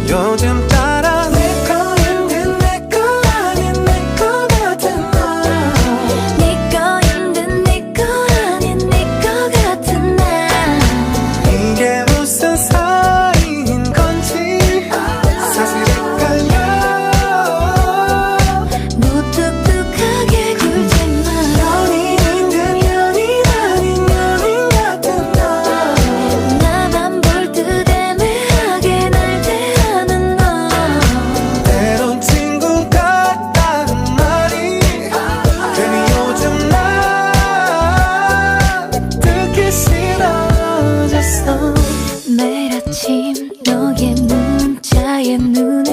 요즘 따라 내 거인 듯 내 거 아닌 내 거 같은 너. 네 거인 듯 내 거 아닌 내 거 같은 나. 이게 무슨 사이인 건지 사실 헷갈려. 무뚝뚝하게 굴지마. 연인인 듯 연인 아닌 연인 같은 너. 나만 볼 듯 애매하게 날 대하는 너. 때론 친구 같다는 말이 괜히 요즘 나 듣기 싫어졌어. 매일 아침 너의 문자에 눈